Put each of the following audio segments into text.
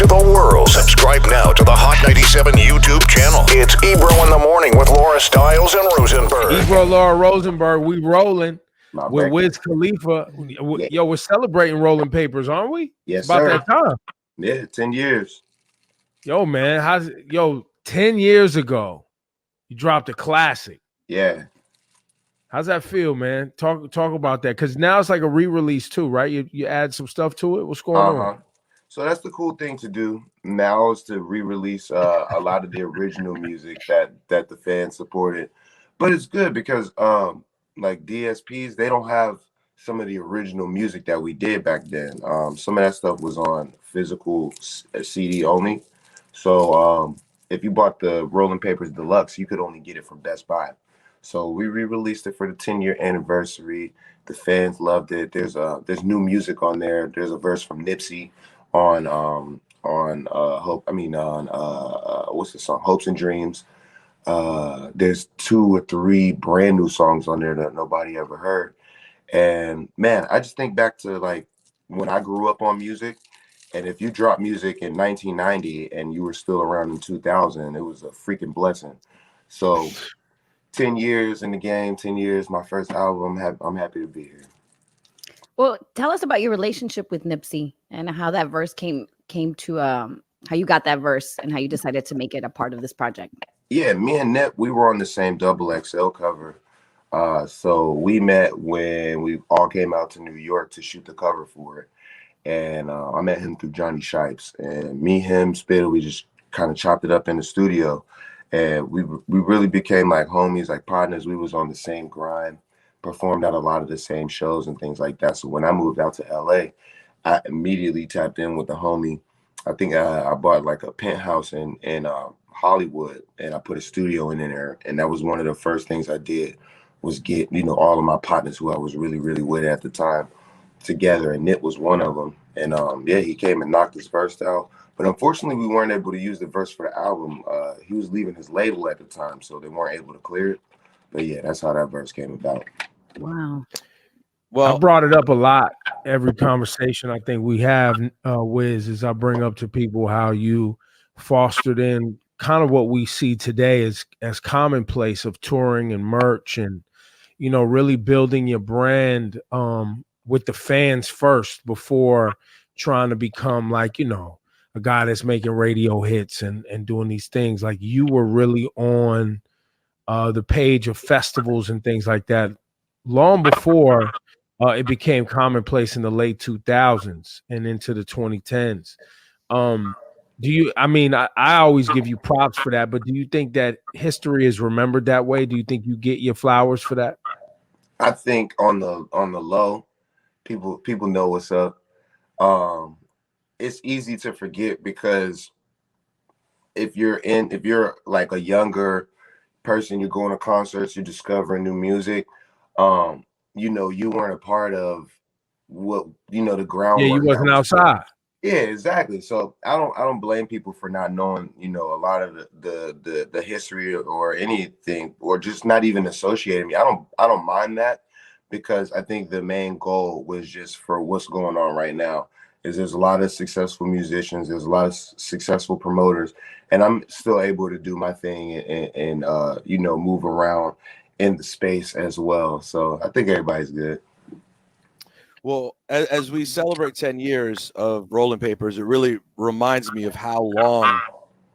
to the world. Subscribe now to the Hot 97 YouTube channel. It's Ebro in the Morning with Laura Stylez and Rosenberg. Ebro, Laura Rosenberg, we rolling with record. Wiz Khalifa. Yo, we're celebrating Rolling Papers, aren't we? Yes, it's about sir. that time. Yeah, 10 years. Yo, man, 10 years ago, you dropped a classic. Yeah. How's that feel, man? Talk about that, because now it's like a re-release too, right? You add some stuff to it. What's going on? So that's the cool thing to do now, is to re-release a lot of the original music that the fans supported. But it's good because like DSPs, they don't have some of the original music that we did back then. Some of that stuff was on physical CD only. So if you bought the Rolling Papers Deluxe, you could only get it from Best Buy. So we re-released it for the 10-year anniversary. The fans loved it. There's new music on there. There's a verse from Nipsey on what's the song? Hopes and Dreams. There's 2 or 3 brand new songs on there that nobody ever heard. And man, I just think back to like when I grew up on music, and if you dropped music in 1990 and you were still around in 2000, it was a freaking blessing. So 10 years in the game, 10 years, my first album. I'm happy to be here. Well, tell us about your relationship with Nipsey and how that verse came to how you got that verse and how you decided to make it a part of this project. Yeah, me and Nip, we were on the same XXL cover. So we met when we all came out to New York to shoot the cover for it. And I met him through Johnny Shipes. And me, him, Spitter, we just kind of chopped it up in the studio. And we really became like homies, like partners. We was on the same grind, performed at a lot of the same shows and things like that. So when I moved out to LA, I immediately tapped in with the homie. I think I bought like a penthouse in Hollywood, and I put a studio in there. And that was one of the first things I did, was get, all of my partners who I was really, really with at the time together. And Nip was one of them. And yeah, he came and knocked his verse out. But unfortunately, we weren't able to use the verse for the album. He was leaving his label at the time, so they weren't able to clear it. But yeah, that's how that verse came about. Wow. Well, I brought it up a lot. Every conversation I think we have, Wiz, is I bring up to people how you fostered in kind of what we see today as commonplace of touring and merch and, really building your brand with the fans first before trying to become like, a guy that's making radio hits and doing these things. Like, you were really on the page of festivals and things like that long before it became commonplace in the late 2000s and into the 2010s. I always give you props for that, but do you think that history is remembered that way? Do you think you get your flowers for that? I think on the low, people know what's up. It's easy to forget because if you're like a younger person, you're going to concerts, you're discovering new music, you weren't a part of what, the groundwork. Yeah, you wasn't outside. Yeah, exactly. So I don't blame people for not knowing, a lot of the history or anything, or just not even associating me. I don't mind that, because I think the main goal was just for what's going on right now. There's a lot of successful musicians, there's a lot of successful promoters, and I'm still able to do my thing and move around in the space as well. So I think everybody's good. Well, as we celebrate 10 years of Rolling Papers, it really reminds me of how long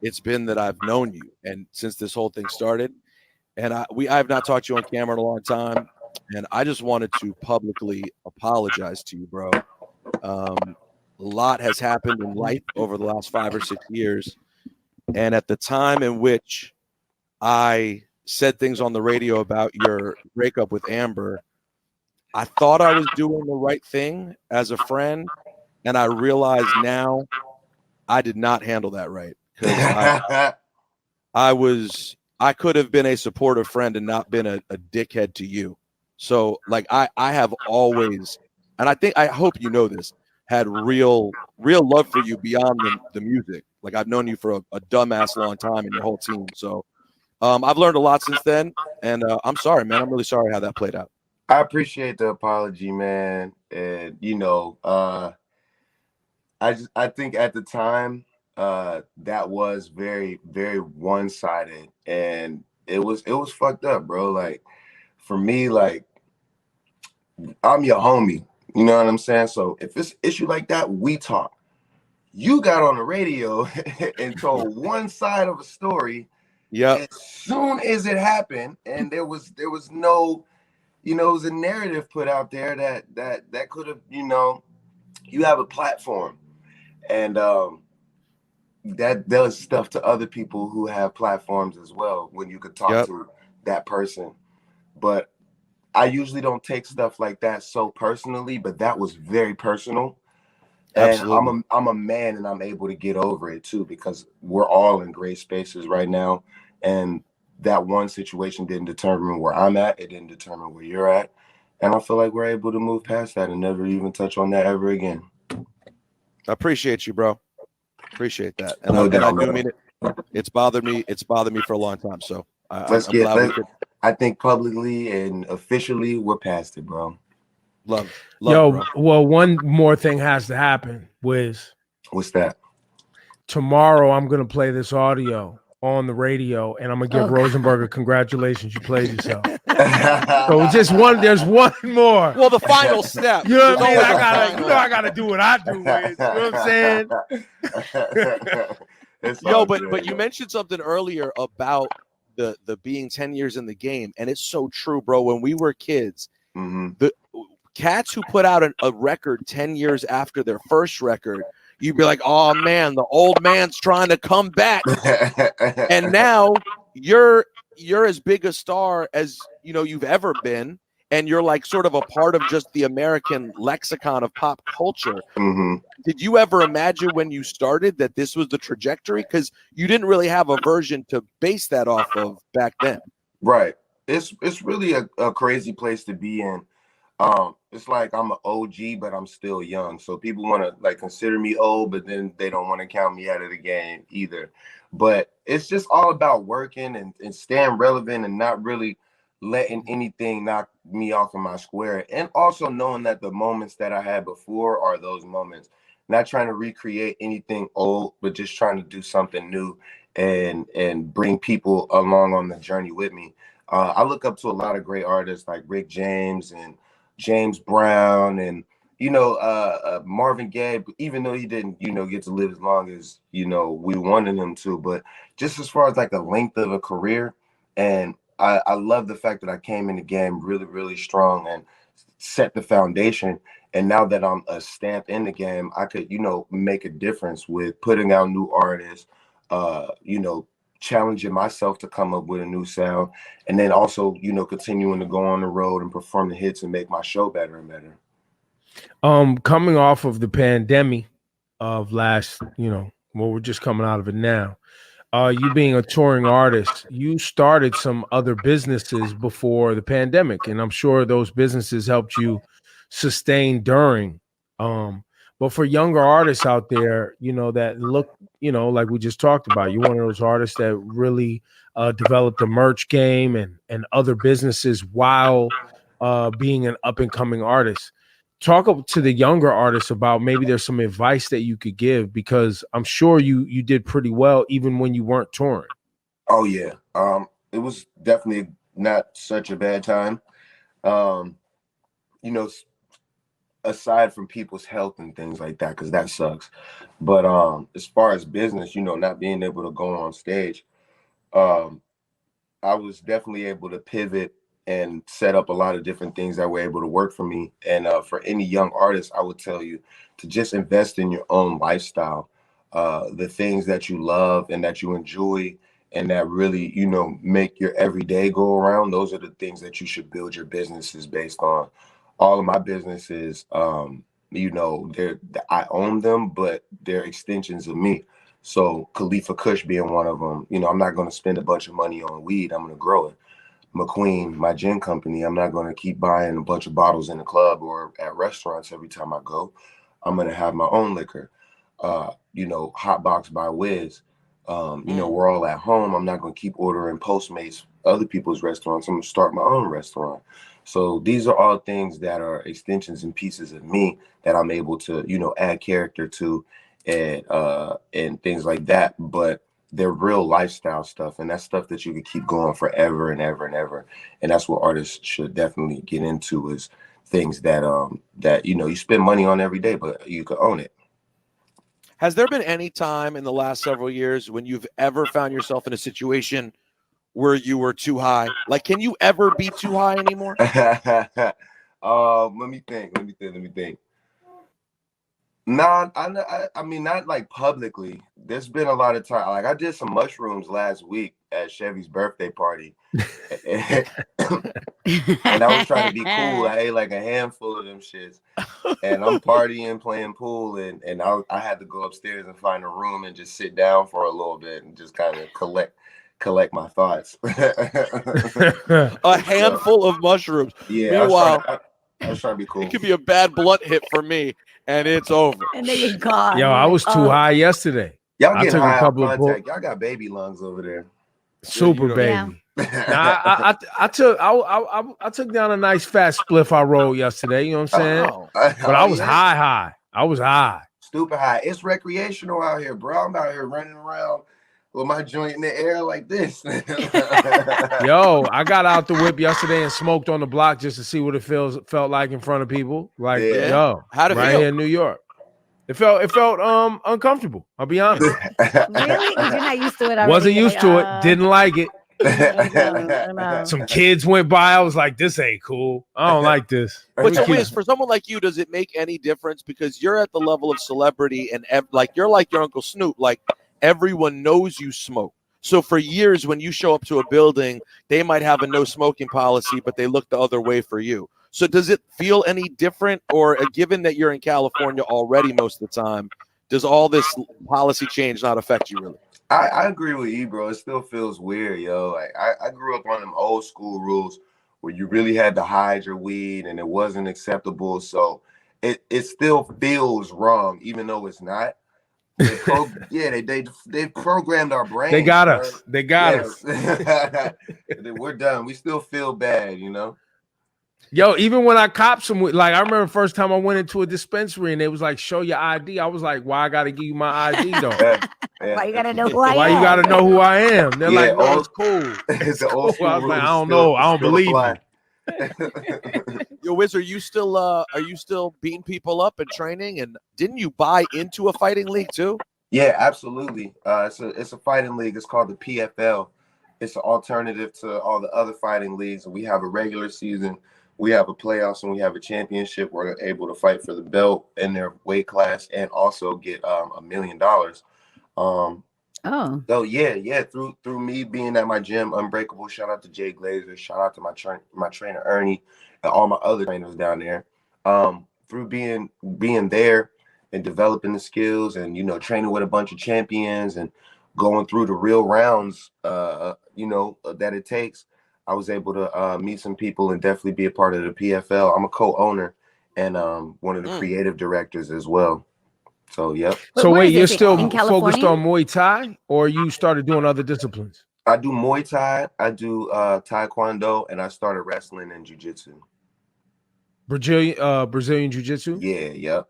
it's been that I've known you, and since this whole thing started. And I have not talked to you on camera in a long time, and I just wanted to publicly apologize to you, bro. A lot has happened in life over the last 5 or 6 years, and at the time in which I said things on the radio about your breakup with Amber, I thought I was doing the right thing as a friend, and I realize now I did not handle that right, because I could have been a supportive friend and not been a dickhead to you. So like I have always, and I hope you know this, had real love for you beyond the music. Like, I've known you for a dumbass long time and your whole team. So I've learned a lot since then, and I'm sorry, man. I'm really sorry how that played out. I appreciate the apology, man. And I think at the time that was very, very one-sided, and it was fucked up, bro. Like for me, like I'm your homie, you know what I'm saying? So if it's an issue like that, we talk. You got on the radio and told one side of a story. Yeah. As soon as it happened, and there was no, it was a narrative put out there that could have, you have a platform, and that does stuff to other people who have platforms as well when you could talk to that person. But I usually don't take stuff like that so personally, but that was very personal. Absolutely. And I'm a man, and I'm able to get over it too, because we're all in great spaces right now. And that one situation didn't determine where I'm at. It didn't determine where you're at. And I feel like we're able to move past that and never even touch on that ever again. I appreciate you, bro. Appreciate that. And, No doubt, I do mean it. It's bothered me. It's bothered me for a long time. So I think publicly and officially we're past it, bro. Love, bro. Well, one more thing has to happen, Wiz. What's that? Tomorrow I'm gonna play this audio on the radio, and I'm gonna give Rosenberg a congratulations. You played yourself. So there's one more. Well, the final step. You know what I mean? I gotta do what I do, Wiz. You know what I'm saying? But you mentioned something earlier about the being 10 years in the game, and it's so true, bro. When we were kids, the cats who put out a record 10 years after their first record, you'd be like, oh man, the old man's trying to come back. And now you're as big a star as you've ever been, and you're like sort of a part of just the American lexicon of pop culture. Did you ever imagine when you started that this was the trajectory? Because you didn't really have a version to base that off of back then. Right. It's really a crazy place to be in. It's like I'm an OG, but I'm still young. So people want to like consider me old, but then they don't want to count me out of the game either. But it's just all about working and staying relevant and not really letting anything knock me off of my square. And also knowing that the moments that I had before are those moments. Not trying to recreate anything old, but just trying to do something new and bring people along on the journey with me. I look up to a lot of great artists like Rick James and James Brown and Marvin Gaye, even though he didn't get to live as long as we wanted him to, but just as far as like the length of a career. And I love the fact that I came in the game really, really strong and set the foundation. And now that I'm a stamp in the game, I could make a difference with putting out new artists, challenging myself to come up with a new sound, and then also continuing to go on the road and perform the hits and make my show better and better. Coming off of the pandemic of last, we're just coming out of it now. You being a touring artist, you started some other businesses before the pandemic, and I'm sure those businesses helped you sustain during. But for younger artists out there, that look, like we just talked about, you're one of those artists that really developed a merch game and other businesses while being an up and coming artist. Talk to the younger artists about maybe there's some advice that you could give, because I'm sure you did pretty well even when you weren't touring. Oh yeah. It was definitely not such a bad time. Aside from people's health and things like that, because that sucks. But as far as business, not being able to go on stage, I was definitely able to pivot and set up a lot of different things that were able to work for me. And for any young artist, I would tell you to just invest in your own lifestyle, the things that you love and that you enjoy and that really, make your everyday go around. Those are the things that you should build your businesses based on. All of my businesses, I own them, but they're extensions of me. So Khalifa Kush being one of them, I'm not going to spend a bunch of money on weed. I'm going to grow it. McQueen, my gin company, I'm not going to keep buying a bunch of bottles in the club or at restaurants every time I go. I'm going to have my own liquor. Hotbox by Wiz. We're all at home. I'm not going to keep ordering Postmates, other people's restaurants. I'm going to start my own restaurant. So these are all things that are extensions and pieces of me that I'm able to, add character to and things like that. But they're real lifestyle stuff, and that's stuff that you could keep going forever and ever and ever. And that's what artists should definitely get into, is things that that you spend money on every day, but you could own it. Has there been any time in the last several years when you've ever found yourself in a situation where you were too high? Like, can you ever be too high anymore? Let me think. Nah, I mean, not like publicly. There's been a lot of time. Like, I did some mushrooms last week at Chevy's birthday party. And I was trying to be cool. I ate like a handful of them shits. And I'm partying, playing pool, and I had to go upstairs and find a room and just sit down for a little bit and just kind of collect my thoughts. A handful of mushrooms. Yeah. Meanwhile, I was trying to be cool. it could be a bad blunt hit for me, and it's over. And then you're gone. Yo, I was too high yesterday. Y'all I getting took a high couple on of contact. Y'all got baby lungs over there. Super baby. Yeah. Now, I took down a nice fat spliff I rolled yesterday. You know what I'm saying? Oh. But I was high. I was high. Stupid high. It's recreational out here, bro. I'm out here running around with my joint in the air like this. Yo, I got out the whip yesterday and smoked on the block just to see what it felt like in front of people. Like, Yeah. yo, How'd it right feel? here in New York. It felt Really? uncomfortable. I'll be honest. Because you're not used to it already. Wasn't You're used like, to it. Didn't like it. I know. Some kids went by. I was like, this ain't cool. I don't like this. But so, Keep- Wiz, for someone like you, does it make any difference? Because you're at the level of celebrity, and like you're like your Uncle Snoop. Like, everyone knows you smoke. So for years, when you show up to a building, they might have a no smoking policy, but they look the other way for you. So does it feel any different, or given that you're in California already most of the time, does all this policy change not affect you really? I agree with Ebro. It still feels weird, yo. Like I grew up on them old school rules where you really had to hide your weed and it wasn't acceptable. So it still feels wrong, even though it's not. They programmed our brains. They got bro. us. They got us. We're done. We still feel bad, you know. Yo, even when I copped some, like I remember the first time I went into a dispensary and they was like, "Show your ID." I was like, "Why I gotta give you my ID though? Why you gotta know who I am? Why you gotta know who I am?" They're Yeah, like, "No, it's cool." It's the old school I was like, rules "I don't still- know. I don't still believe apply. you." Yo, Wiz, are you still beating people up and training? And didn't you buy into a fighting league too? Yeah, absolutely. It's a fighting league. It's called the PFL. It's an alternative to all the other fighting leagues. And we have a regular season, we have a playoffs, and we have a championship. We're able to fight for the belt in their weight class and also get $1 million. So yeah. Through me being at my gym, Unbreakable. Shout out to Jay Glazer. Shout out to my trainer Ernie and all my other trainers down there. Through being there and developing the skills and training with a bunch of champions and going through the real rounds that it takes, I was able to meet some people and definitely be a part of the PFL. I'm a co-owner and one of the creative directors as well. So yep. So where wait, is you're this, still in focused California? on Muay Thai, or you started doing other disciplines? I do Muay Thai, I do Taekwondo, and I started wrestling and Jiu-Jitsu. Brazilian Jiu-Jitsu? Yeah, yep.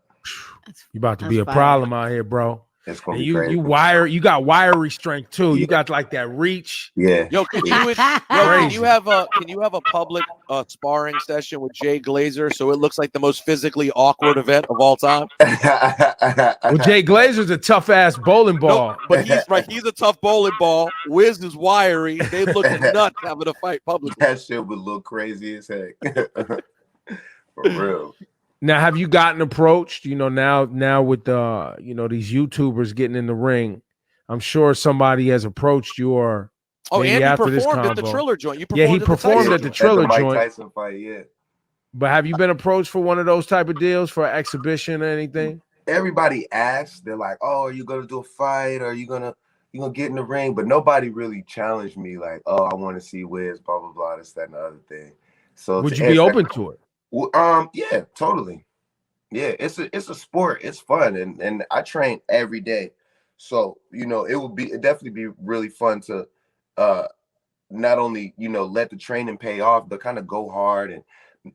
You about to be That's a fire. problem out here, bro. It's gonna And be crazy. you got wiry strength too. You Yeah. got like that reach. Yeah. Yo, can you have a public sparring session with Jay Glazer so it looks like the most physically awkward event of all time? Well, Jay Glazer's a tough ass bowling ball. No, but he's a tough bowling ball. Wiz is wiry. They look nuts having a fight publicly. That shit would look crazy as heck. For real. Now, have you gotten approached? Now with these YouTubers getting in the ring, I'm sure somebody has approached you or maybe Andy after this performed at the convo. Triller joint. He performed at the Triller Mike joint. Tyson fight, yeah. But have you been approached for one of those type of deals for an exhibition or anything? Everybody asks, they're like, "Oh, are you gonna do a fight? Or are you gonna get in the ring?" But nobody really challenged me like, "Oh, I want to see Wiz, blah blah blah, this, that, and the other thing." So Would you be open to it? Well, yeah, totally. Yeah, it's a sport. It's fun, and I train every day. So it definitely be really fun to not only let the training pay off, but kind of go hard and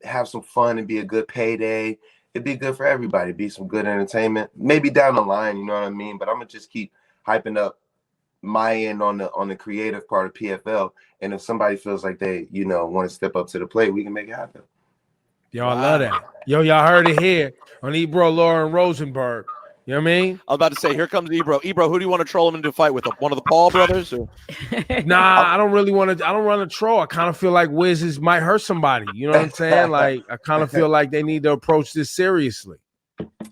have some fun and be a good payday it'd be good for everybody. Be some good entertainment. Maybe down the line, you know what I mean? But I'm gonna just keep hyping up my end on the creative part of PFL. And if somebody feels like they, want to step up to the plate, we can make it happen. Yo, I love that. Yo, y'all heard it here on Ebro, Laura, and Rosenberg. You know what I mean? I was about to say, here comes Ebro. Ebro, who do you want to troll him into a fight with? One of the Paul brothers? Or? Nah, I don't really want to. I don't want to troll. I kind of feel like Wiz might hurt somebody. You know what I'm saying? Like, I kind of feel like they need to approach this seriously.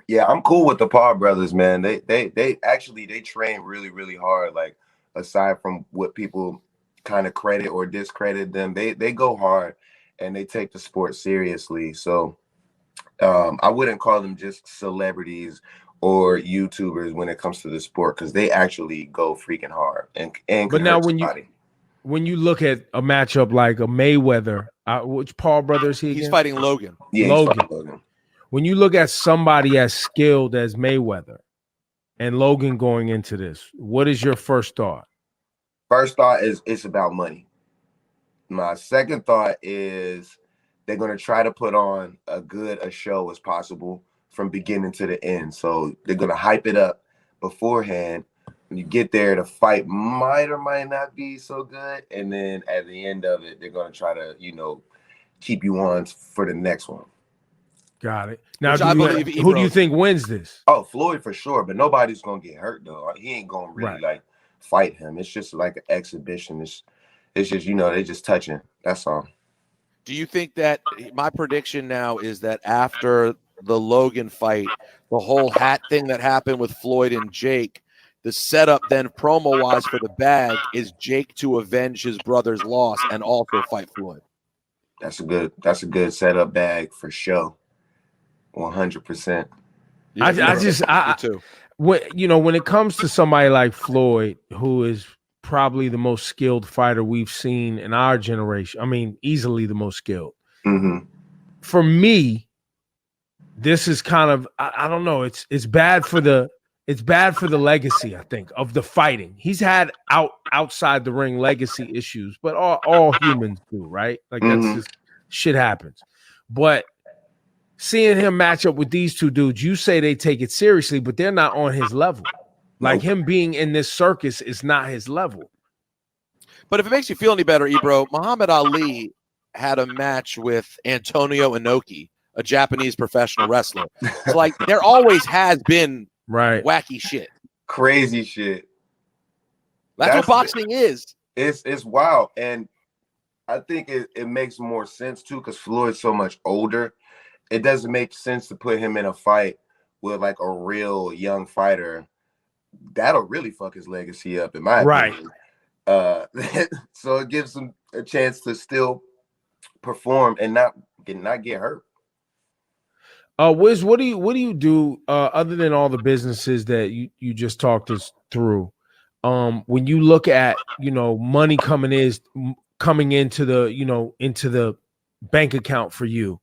Yeah, I'm cool with the Paul brothers, man. They actually train really, really hard. Like, aside from what people kind of credit or discredit them, they go hard and they take the sport seriously. So I wouldn't call them just celebrities or YouTubers when it comes to the sport, because they actually go freaking hard and but now when you look at a matchup like a Mayweather, which Paul brother is he again? He's fighting Logan. Yeah, Logan. When you look at somebody as skilled as Mayweather and Logan going into this, what is your first thought? First thought is it's about money. My second thought is they're going to try to put on a show as possible from beginning to the end. So they're going to hype it up beforehand. When you get there, the fight might or might not be so good. And then at the end of it, they're going to try to, keep you on for the next one. Got it. Now, who do you think wins this? Oh, Floyd for sure, but nobody's going to get hurt, though. He ain't going to really, fight him. It's just like an exhibition. It's just, they just touching. That's all. Do you think that my prediction now is that after the Logan fight, the whole hat thing that happened with Floyd and Jake, the setup then promo-wise for the bag is Jake to avenge his brother's loss and also fight Floyd? That's a good setup bag for sure. 100%. When it comes to somebody like Floyd, who is probably the most skilled fighter we've seen in our generation, I mean, easily the most skilled. Mm-hmm. For me, this is kind of, I don't know, it's bad for the legacy, I think, of the fighting. He's had outside the ring legacy issues, but all humans do, right? Like, that's just shit happens. But seeing him match up with these two dudes, you say they take it seriously, but they're not on his level. Like, him being in this circus is not his level. But if it makes you feel any better, Ebro, Muhammad Ali had a match with Antonio Inoki, a Japanese professional wrestler. So, like, there always has been wacky shit. Crazy shit. That's what boxing is. It's wild. And I think it makes more sense, too, because Floyd's so much older. It doesn't make sense to put him in a fight with, like, a real young fighter. That'll really fuck his legacy up, in my opinion. So it gives him a chance to still perform and not get hurt. Wiz, what do you do other than all the businesses that you just talked us through? When you look at money coming into the bank account for you,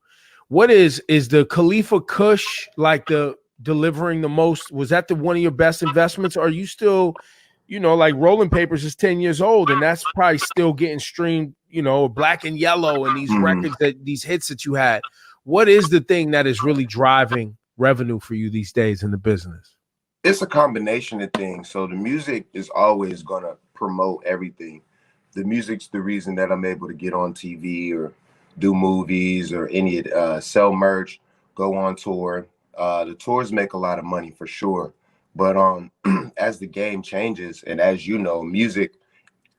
what is the Khalifa Kush like the delivering the most? Was that one of your best investments? Or are you still, like Rolling Papers is 10 years old and that's probably still getting streamed, Black and Yellow and these records these hits that you had? What is the thing that is really driving revenue for you these days in the business? It's a combination of things. So the music is always going to promote everything. The music's the reason that I'm able to get on TV or do movies or sell merch, go on tour. The tours make a lot of money for sure. But as the game changes, and as you know, music,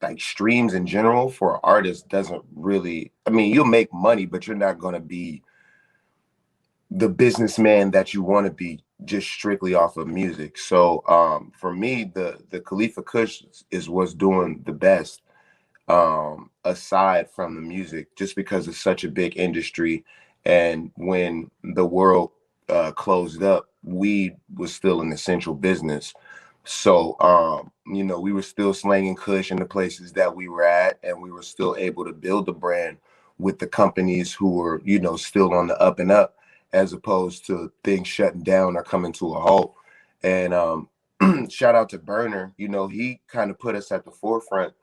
like streams in general for artists doesn't really, you'll make money, but you're not going to be the businessman that you want to be just strictly off of music. So for me, the Khalifa Kush is what's doing the best, aside from the music, just because it's such a big industry. And when the world closed up, weed was still an essential business. So, we were still slanging Kush in the places that we were at, and we were still able to build the brand with the companies who were, still on the up and up, as opposed to things shutting down or coming to a halt. And shout out to Burner, he kind of put us at the forefront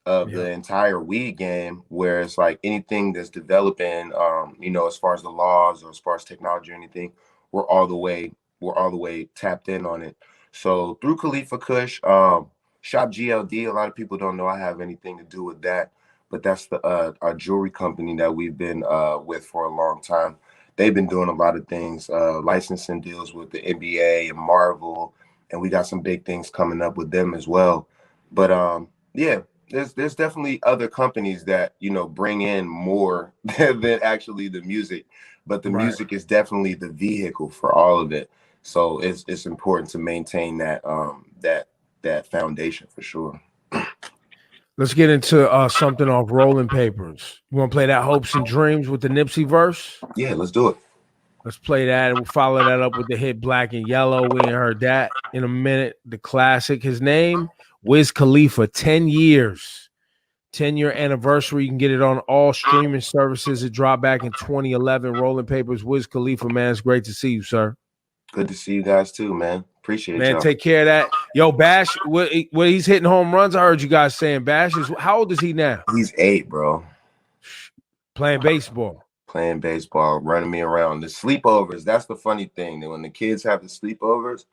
of the entire weed game, where it's like anything that's developing, as far as the laws or as far as technology or anything, we're all the way tapped in on it. So through Khalifa Kush, Shop GLD, a lot of people don't know I have anything to do with that, but that's the our jewelry company that we've been with for a long time. They've been doing a lot of things, licensing deals with the NBA and Marvel, and we got some big things coming up with them as well. But yeah, there's definitely other companies that, you know, bring in more than actually the music, but the music is definitely the vehicle for all of it. So it's important to maintain that that foundation for sure. Let's get into something off Rolling Papers. You want to play that Hopes and Dreams with the Nipsey verse? Yeah, let's do it. Let's play that, and we'll follow that up with the hit Black and Yellow. We ain't heard that in a minute. The classic. His name, Wiz Khalifa, 10 years. 10-year anniversary. You can get it on all streaming services. It dropped back in 2011. Rolling Papers, Wiz Khalifa, man. It's great to see you, sir. Good to see you guys too, man. Appreciate it. Man, y'all. take care of that. Yo, Bash, what he's hitting home runs. I heard you guys saying Bash is, how old is he now? He's 8, bro. Playing baseball. Playing baseball, running me around. The sleepovers, that's the funny thing. That when the kids have the sleepovers,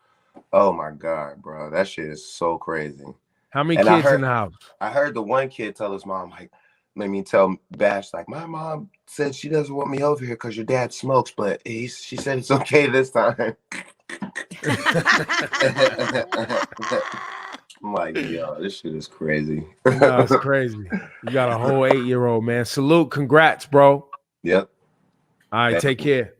oh my God, bro. That shit is so crazy. How many kids in the house? I heard the one kid tell his mom, like, let me tell Bash, like, my mom said she doesn't want me over here because your dad smokes, but she said it's okay this time. I'm like, yo, this shit is crazy. No, it's crazy. You got a whole 8-year-old, man. Salute. Congrats, bro. Yep. All right, take care.